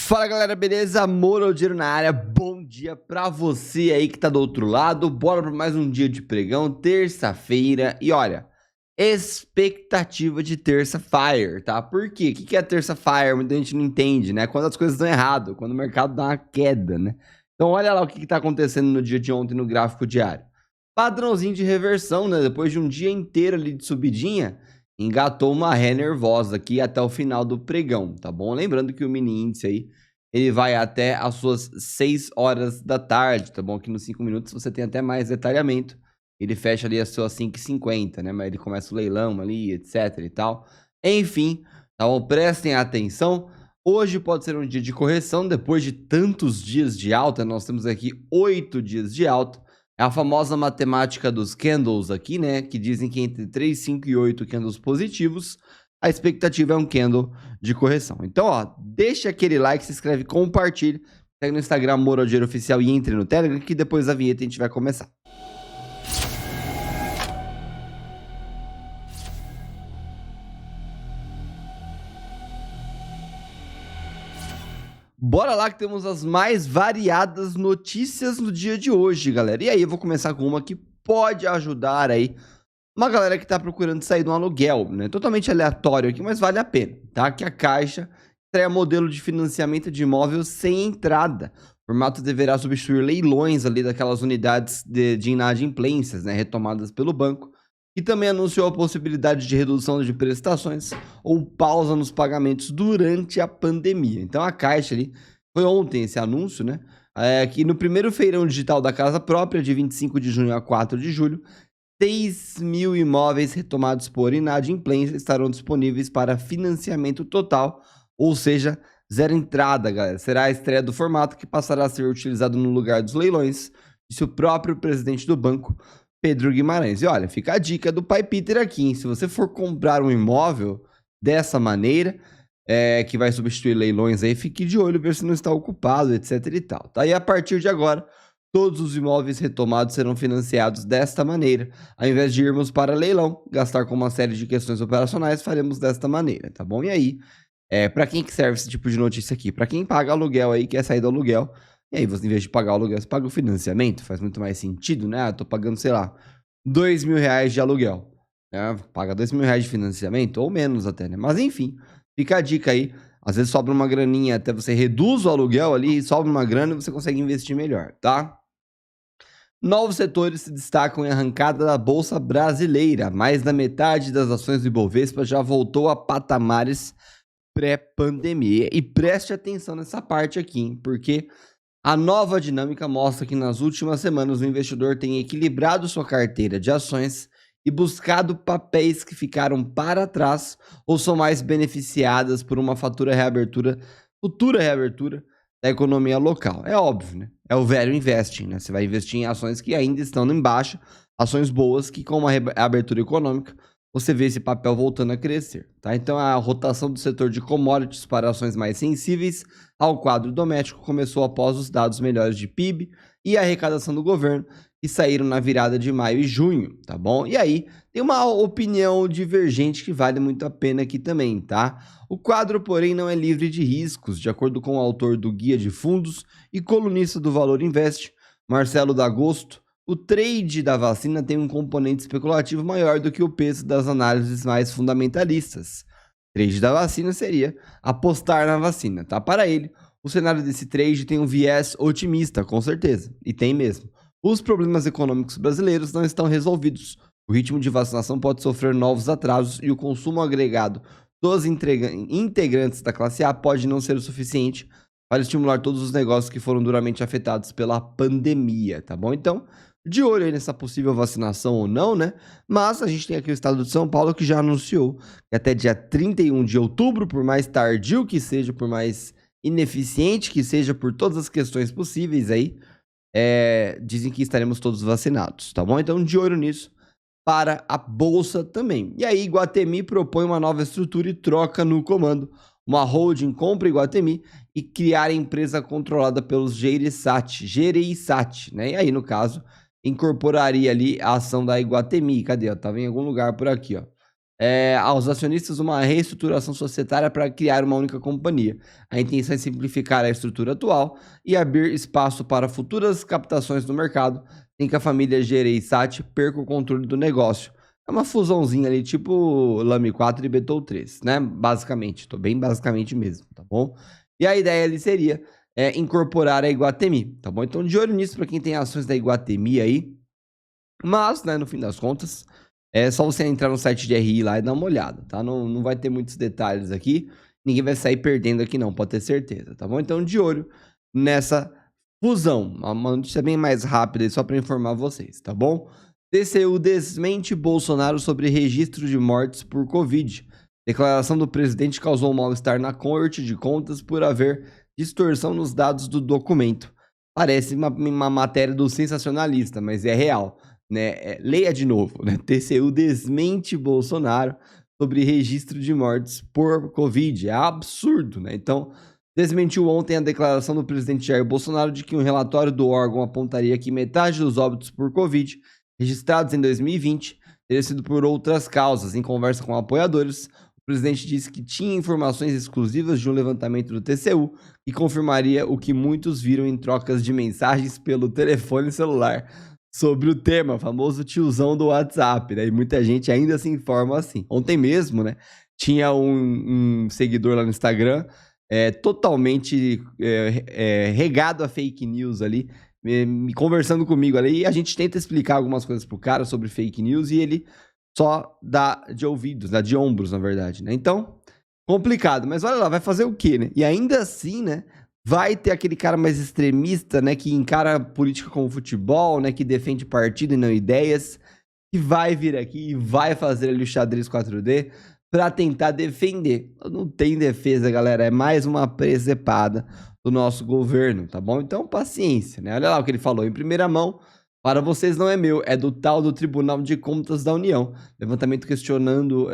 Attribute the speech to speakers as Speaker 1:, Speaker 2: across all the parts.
Speaker 1: Fala galera, beleza? Moro Dinheiro na área, bom dia pra você aí que tá do outro lado. Bora pra mais um dia de pregão, terça-feira. E olha, expectativa de terça-fire, tá? Por quê? O que é terça-fire? Muita gente não entende, né? Quando as coisas dão errado, quando o mercado dá uma queda, né? Então olha lá o que tá acontecendo no dia de ontem no gráfico diário. Padrãozinho de reversão, né? Depois de um dia inteiro ali de subidinha, engatou uma ré nervosa aqui até o final do pregão, tá bom? Lembrando que o mini índice aí, ele vai até as suas 6 horas da tarde, tá bom? Aqui nos 5 minutos você tem até mais detalhamento. Ele fecha ali as suas 5h50, né? Mas ele começa o leilão ali, etc e tal. Enfim, tá bom? Prestem atenção. Hoje pode ser um dia de correção, depois de tantos dias de alta, nós temos aqui 8 dias de alta. É a famosa matemática dos candles aqui, né? Que dizem que entre 3, 5 e 8 candles positivos, a expectativa é um candle de correção. Então, ó, deixa aquele like, se inscreve, compartilhe. Segue no Instagram, Moro Dinheiro Oficial, e entre no Telegram, que depois da vinheta a gente vai começar. Bora lá que temos as mais variadas notícias no dia de hoje, galera. E aí eu vou começar com uma que pode ajudar aí uma galera que tá procurando sair de um aluguel, né? Totalmente aleatório aqui, mas vale a pena, tá? Que a Caixa estreia modelo de financiamento de imóvel sem entrada. O formato deverá substituir leilões ali daquelas unidades de inadimplências, né? Retomadas pelo banco. E também anunciou a possibilidade de redução de prestações ou pausa nos pagamentos durante a pandemia. Então a Caixa ali, foi ontem esse anúncio, né? Que no primeiro feirão digital da casa própria, de 25 de junho a 4 de julho, 6 mil imóveis retomados por inadimplência estarão disponíveis para financiamento total, ou seja, zero entrada, galera. Será a estreia do formato que passará a ser utilizado no lugar dos leilões, disse o próprio presidente do banco, Pedro Guimarães. E olha, fica a dica do pai Peter aqui, hein? Se você for comprar um imóvel dessa maneira, que vai substituir leilões aí, fique de olho, ver se não está ocupado, etc e tal. Tá? E a partir de agora, todos os imóveis retomados serão financiados desta maneira. Ao invés de irmos para leilão, gastar com uma série de questões operacionais, faremos desta maneira, tá bom? E aí, para quem que serve esse tipo de notícia aqui? Para quem paga aluguel aí, quer sair do aluguel, e aí você, em vez de pagar o aluguel, você paga o financiamento, faz muito mais sentido, né? Tô pagando, sei lá, R$2.000 de aluguel, né? Paga R$2.000 de financiamento, ou menos até, né? Mas enfim, fica a dica aí. Às vezes sobra uma graninha, até você reduz o aluguel ali, sobra uma grana e você consegue investir melhor, tá? Novos setores se destacam em arrancada da Bolsa Brasileira. Mais da metade das ações do Ibovespa já voltou a patamares pré-pandemia. E preste atenção nessa parte aqui, hein? Porque a nova dinâmica mostra que nas últimas semanas o investidor tem equilibrado sua carteira de ações e buscado papéis que ficaram para trás ou são mais beneficiadas por uma futura reabertura da economia local. É óbvio, né? É o value investing, né? Você vai investir em ações que ainda estão em baixa, ações boas que com uma reabertura econômica você vê esse papel voltando a crescer, tá? Então a rotação do setor de commodities para ações mais sensíveis ao quadro doméstico começou após os dados melhores de PIB e arrecadação do governo, que saíram na virada de maio e junho, tá bom? E aí, tem uma opinião divergente que vale muito a pena aqui também, tá? O quadro, porém, não é livre de riscos, de acordo com o autor do Guia de Fundos e colunista do Valor Invest, Marcelo D'Agosto. O trade da vacina tem um componente especulativo maior do que o peso das análises mais fundamentalistas. O trade da vacina seria apostar na vacina, tá? Para ele, o cenário desse trade tem um viés otimista, com certeza, e tem mesmo. Os problemas econômicos brasileiros não estão resolvidos. O ritmo de vacinação pode sofrer novos atrasos e o consumo agregado dos integrantes da classe A pode não ser o suficiente para estimular todos os negócios que foram duramente afetados pela pandemia, tá bom? Então, de olho aí nessa possível vacinação ou não, né? Mas a gente tem aqui o estado de São Paulo que já anunciou que até dia 31 de outubro, por mais tardio que seja, por mais ineficiente que seja, por todas as questões possíveis aí, dizem que estaremos todos vacinados, tá bom? Então, de olho nisso para a Bolsa também. E aí, Iguatemi propõe uma nova estrutura e troca no comando. Uma holding compra Iguatemi e criar a empresa controlada pelos Gereissati, né? E aí, no caso, incorporaria ali a ação da Iguatemi. Cadê? Tava em algum lugar por aqui, ó. aos acionistas uma reestruturação societária para criar uma única companhia. A intenção é simplificar a estrutura atual e abrir espaço para futuras captações no mercado, sem que a família Gereissati perca o controle do negócio. É uma fusãozinha ali, tipo Lame 4 e Betou 3, né? Basicamente, tô bem basicamente mesmo, tá bom? E a ideia ali seria incorporar a Iguatemi, tá bom? Então, de olho nisso para quem tem ações da Iguatemi aí. Mas, né, no fim das contas, é só você entrar no site de RI lá e dar uma olhada, tá? Não vai ter muitos detalhes aqui. Ninguém vai sair perdendo aqui não, pode ter certeza, tá bom? Então, de olho nessa fusão. Uma notícia bem mais rápida aí, só para informar vocês, tá bom? TCU desmente Bolsonaro sobre registro de mortes por Covid. Declaração do presidente causou mal-estar na Corte de Contas por haver distorção nos dados do documento. Parece uma matéria do sensacionalista, mas é real, né? Leia de novo, né? TCU desmente Bolsonaro sobre registro de mortes por Covid. É absurdo, né? Então, desmentiu ontem a declaração do presidente Jair Bolsonaro de que um relatório do órgão apontaria que metade dos óbitos por Covid registrados em 2020 teria sido por outras causas. Em conversa com apoiadores, o presidente disse que tinha informações exclusivas de um levantamento do TCU que confirmaria o que muitos viram em trocas de mensagens pelo telefone celular sobre o tema, famoso tiozão do WhatsApp, né? E muita gente ainda se informa assim. Ontem mesmo, né, tinha um seguidor lá no Instagram totalmente regado a fake news ali, conversando comigo ali, e a gente tenta explicar algumas coisas pro cara sobre fake news e ele só dá de ouvidos, dá de ombros, na verdade, né? Então, complicado, mas olha lá, vai fazer o quê, né? E ainda assim, né, vai ter aquele cara mais extremista, né, que encara política como futebol, né, que defende partido e não ideias, que vai vir aqui e vai fazer ali o xadrez 4D para tentar defender. Não tem defesa, galera, é mais uma presepada do nosso governo, tá bom? Então, paciência, né? Olha lá o que ele falou em primeira mão. Para vocês não é meu, é do tal do Tribunal de Contas da União. Levantamento questionando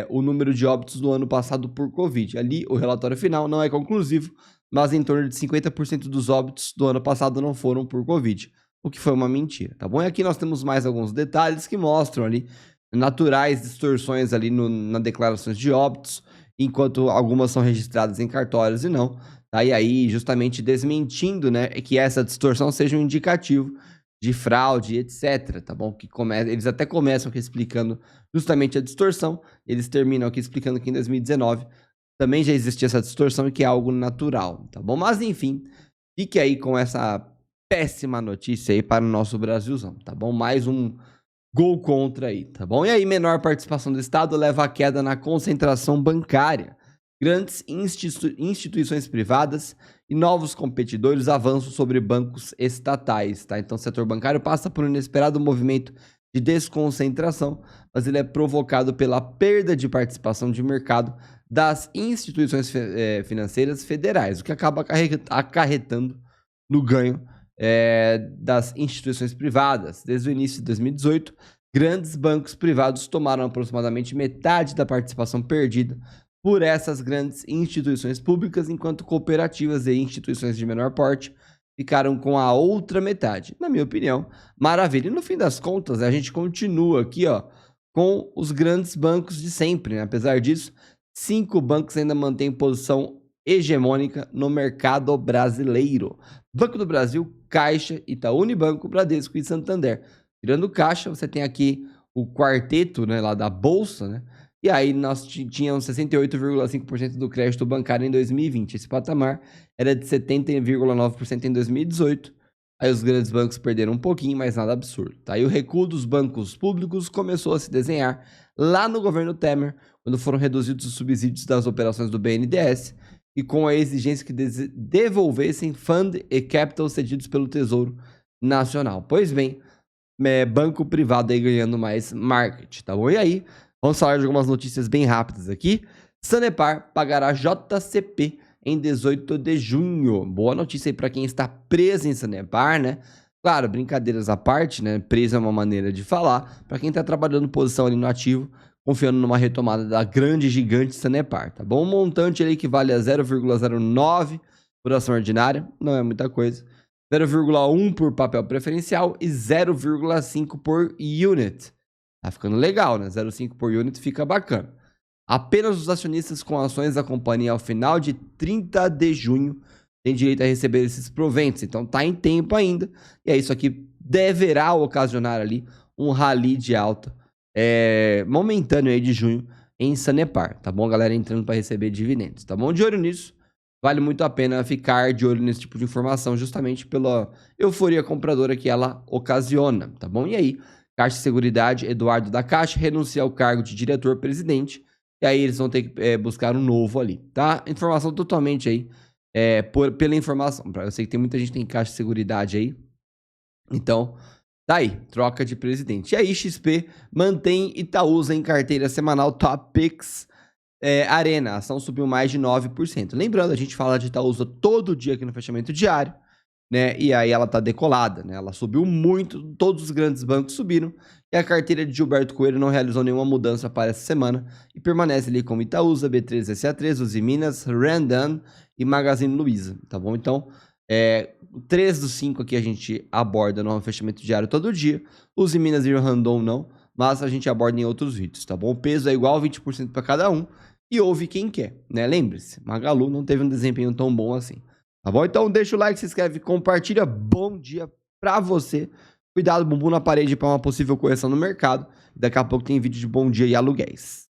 Speaker 1: o número de óbitos no ano passado por Covid. Ali, o relatório final não é conclusivo, mas em torno de 50% dos óbitos do ano passado não foram por Covid, o que foi uma mentira, tá bom? E aqui nós temos mais alguns detalhes que mostram ali naturais distorções ali na declarações de óbitos, enquanto algumas são registradas em cartórios e não. Tá? E aí, justamente desmentindo, né, que essa distorção seja um indicativo de fraude, etc, tá bom? Eles até começam aqui explicando justamente a distorção, eles terminam aqui explicando que em 2019 também já existia essa distorção e que é algo natural, tá bom? Mas enfim, fique aí com essa péssima notícia aí para o nosso Brasilzão, tá bom? Mais um gol contra aí, tá bom? E aí, menor participação do Estado leva a queda na concentração bancária. Grandes instituições privadas e novos competidores avançam sobre bancos estatais, tá? Então, o setor bancário passa por um inesperado movimento de desconcentração, mas ele é provocado pela perda de participação de mercado das instituições financeiras federais, o que acaba acarretando no ganho das instituições privadas. Desde o início de 2018, grandes bancos privados tomaram aproximadamente metade da participação perdida por essas grandes instituições públicas, enquanto cooperativas e instituições de menor porte ficaram com a outra metade. Na minha opinião, maravilha. E no fim das contas, a gente continua aqui, ó, com os grandes bancos de sempre, né? Apesar disso, 5 bancos ainda mantêm posição hegemônica no mercado brasileiro. Banco do Brasil, Caixa, Itaú Unibanco, Bradesco e Santander. Tirando Caixa, você tem aqui o quarteto, né, lá da Bolsa, né? E aí nós tínhamos 68,5% do crédito bancário em 2020. Esse patamar era de 70,9% em 2018. Aí os grandes bancos perderam um pouquinho, mas nada absurdo. Tá? E o recuo dos bancos públicos começou a se desenhar lá no governo Temer, quando foram reduzidos os subsídios das operações do BNDES e com a exigência que devolvessem fund e capital cedidos pelo Tesouro Nacional. Pois bem, banco privado aí ganhando mais market, tá bom? E aí, vamos falar de algumas notícias bem rápidas aqui. Sanepar pagará JCP em 18 de junho. Boa notícia aí para quem está preso em Sanepar, né? Claro, brincadeiras à parte, né? Preso é uma maneira de falar. Para quem está trabalhando posição ali no ativo, confiando numa retomada da grande gigante Sanepar, tá bom? O montante ali equivale a 0,09 por ação ordinária, não é muita coisa. 0,1 por papel preferencial e 0,5 por unit. Tá ficando legal, né? 0,5 por unit fica bacana. Apenas os acionistas com ações da companhia ao final de 30 de junho têm direito a receber esses proventos. Então tá em tempo ainda. E é isso aqui deverá ocasionar ali um rally de alta momentâneo aí de junho em Sanepar, tá bom, galera? Entrando para receber dividendos, tá bom? De olho nisso. Vale muito a pena ficar de olho nesse tipo de informação, justamente pela euforia compradora que ela ocasiona, tá bom? E aí, Caixa de Seguridade, Eduardo da Caixa, renuncia ao cargo de diretor-presidente, e aí eles vão ter que buscar um novo ali, tá? Informação totalmente aí, pela informação. Eu sei que tem muita gente que tem Caixa de Seguridade aí, então, tá aí, troca de presidente. E aí, XP mantém Itaúsa em carteira semanal Top Picks Arena. A ação subiu mais de 9%. Lembrando, a gente fala de Itaúsa todo dia aqui no fechamento diário, né? E aí ela tá decolada, né? Ela subiu muito, todos os grandes bancos subiram. E a carteira de Gilberto Coelho não realizou nenhuma mudança para essa semana e permanece ali como Itaúsa, B3, SA3, Usiminas, Randan e Magazine Luiza, tá bom? Então, 3 dos 5 aqui a gente aborda no fechamento diário todo dia. Usiminas e o Randon não, mas a gente aborda em outros vídeos, tá bom? O peso é igual 20% para cada um e ouve quem quer, né? Lembre-se, Magalu não teve um desempenho tão bom assim, tá bom? Então deixa o like, se inscreve, compartilha. Bom dia pra você. Cuidado, bumbum na parede para uma possível correção no mercado. Daqui a pouco tem vídeo de bom dia e aluguéis.